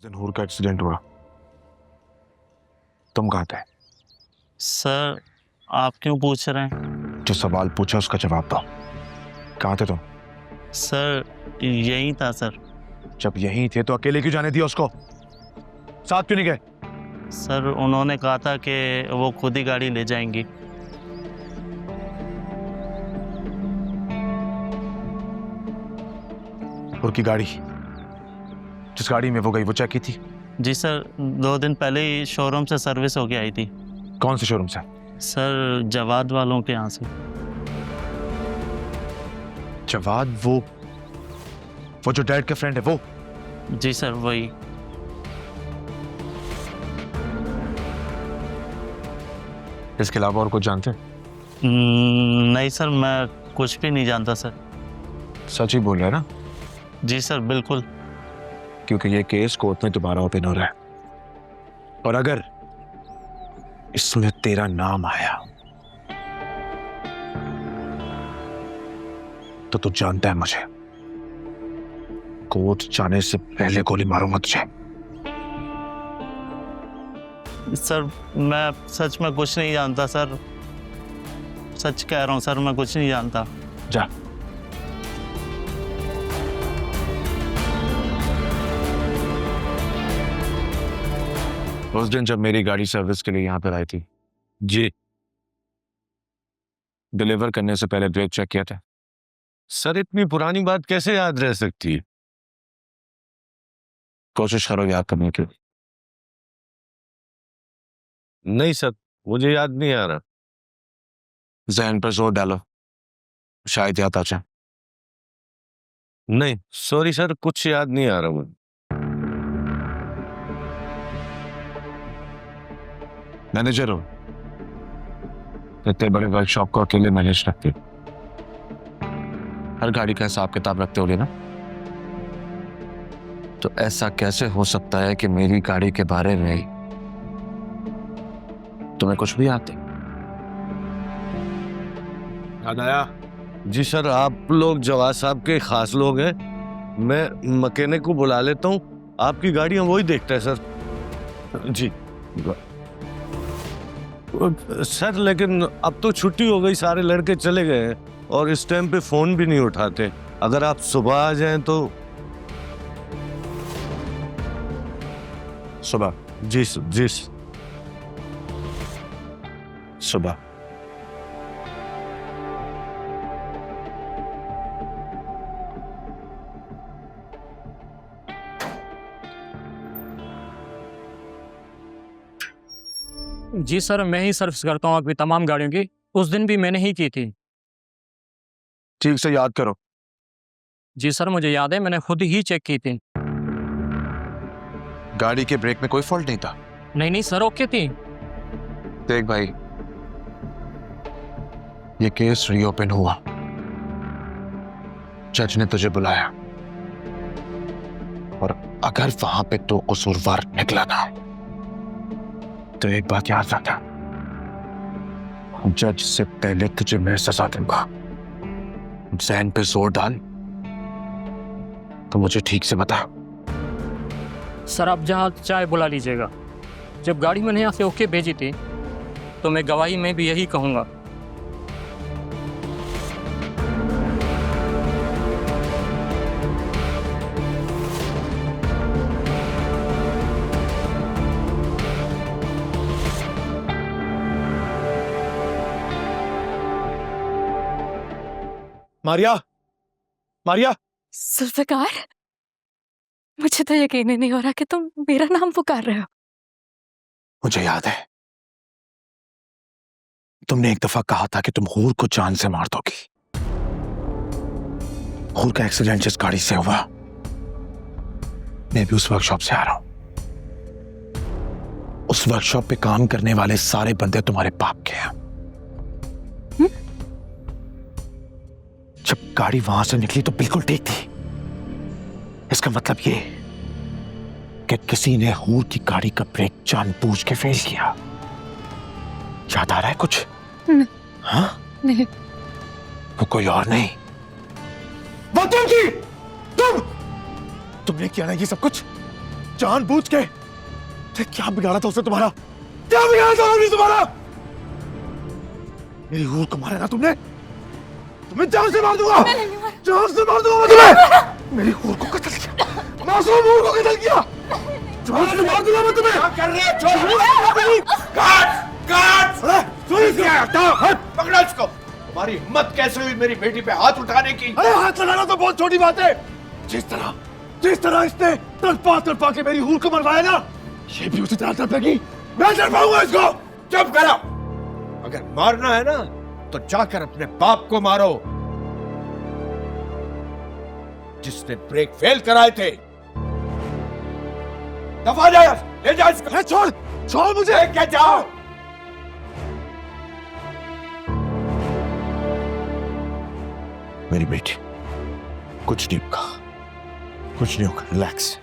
दिन हूर का एक्सीडेंट हुआ, तुम कहाँ थे? सर आप क्यों पूछ रहे हैं? जो सवाल पूछा उसका जवाब दो। कहाँ थे तुम? सर यही था सर। जब यहीं थे तो अकेले क्यों जाने दिया उसको? साथ क्यों नहीं गए? सर उन्होंने कहा था कि वो खुद ही गाड़ी ले जाएंगी। हूर की गाड़ी, जिस गाड़ी में वो गई, वो चेक की थी? जी सर, 2 दिन पहले ही शोरूम से सर्विस होके आई थी। कौन से शोरूम से? सर जवाद वालों के यहाँ से। जवाद? वो जो डैड का फ्रेंड है वो? जी सर वही। इसके अलावा और कुछ जानते हैं? नहीं सर, मैं कुछ भी नहीं जानता सर। सच ही बोल रहे हैं ना? जी सर बिल्कुल। क्योंकि ये केस कोर्ट में दोबारा ओपन हो रहा है, और अगर इसमें तेरा नाम आया तो तू जानता है मुझे। कोर्ट जाने से पहले गोली मारूंगा तुझे। सर मैं सच में कुछ नहीं जानता सर, सच कह रहा हूँ सर, मैं कुछ नहीं जानता। जा। उस दिन जब मेरी गाड़ी सर्विस के लिए यहां पर आई थी, जी डिलीवर करने से पहले ब्रेक चेक किया था? सर, इतनी पुरानी बात कैसे याद रह सकती है? कोशिश करो याद करने की। नहीं सर, मुझे याद नहीं आ रहा। जहन पर जोर डालो, शायद याद आ जाए। नहीं सॉरी सर, कुछ याद नहीं आ रहा मुझे। मैनेजर हो, इतने बड़े वर्कशॉप को अकेले मैनेज रखते, हर गाड़ी का हिसाब किताब रखते होगे ना? तो ऐसा कैसे हो सकता है कि मेरी गाड़ी के बारे में तुम्हें कुछ भी याद आया? जी सर, आप लोग जवाद साहब के खास लोग हैं। मैं मैकेनिक को बुला लेता हूँ, आपकी गाड़ी हम वही देखता है सर। जी सर, लेकिन अब तो छुट्टी हो गई, सारे लड़के चले गए हैं और इस टाइम पे फोन भी नहीं उठाते। अगर आप सुबह आ जाएं तो। सुबह? जी जी सुबह। जी सर, मैं ही सर्विस करता हूँ आपकी तमाम गाड़ियों की। उस दिन भी मैंने ही की थी। ठीक से याद करो। जी सर मुझे याद है, मैंने खुद ही चेक की थी। गाड़ी के ब्रेक में कोई फॉल्ट नहीं था? नहीं सर, ओके थी। देख भाई, ये केस रीओपन हुआ, जज ने तुझे बुलाया, और अगर वहां पे तो कसूरवार निकला ना, तो एक बात याद रखना, जज से पहले तुझे मैं सजा दूंगा। जहन पे जोर डाल, तो मुझे ठीक से बता। सर आप जहाँ चाहे बुला लीजिएगा। जब गाड़ी मैंने यहाँ से ओके भेजी थी तो मैं गवाही में भी यही कहूँगा। मारिया, मारिया! सुल्फ़िकार, मुझे तो यकीन ही नहीं हो रहा कि तुम मेरा नाम पुकार रहे हो। मुझे याद है, तुमने एक दफा कहा था कि तुम हूर को जान से मार दोगी। हूर का एक्सीडेंट जिस गाड़ी से हुआ, मैं भी उस वर्कशॉप से आ रहा हूं। उस वर्कशॉप पे काम करने वाले सारे बंदे तुम्हारे बाप के हैं। जब गाड़ी वहां से निकली तो बिल्कुल ठीक थी। इसका मतलब ये कि किसी ने हूर की गाड़ी का ब्रेक जानबूझ के फेल किया। याद आ रहा है कुछ? हाँ? नहीं। वो कोई और नहीं, वो तुम थी। तुमने किया ना ये सब कुछ? जानबूझ के क्या बिगाड़ा था उसने तुम्हारा? क्या बिगाड़ा था उसने तुम्हारा? मेरी हूर को मारा ना तुमने? तुम्हें जान से मार दूंगा, जान से मार दूंगा मैं तुम्हें। मेरी हूर को कत्ल किया, मासूम हूर को कत्ल किया, जान से मार दूंगा मैं तुम्हें। क्या कर रहे हो? पकड़ा इसको। तुम्हारी हिम्मत कैसे हुई मेरी बेटी पे हाथ उठाने की? अरे हाथ लगाना तो बहुत छोटी बात है। जिस तरह इसने तड़पा के मेरी हूर को मरवाया ना, ये भी उसी तरह तड़पेगी। मैं तड़पाऊंगा इसको। चुप करो। अगर मारना है ना तो जाकर अपने बाप को मारो, जिसने ब्रेक फेल कराए थे। दफा जा, ले जा इसको। छोड़ मुझे। क्या जाओ। मेरी बेटी कुछ नहीं होगा, कुछ नहीं होगा, रिलैक्स।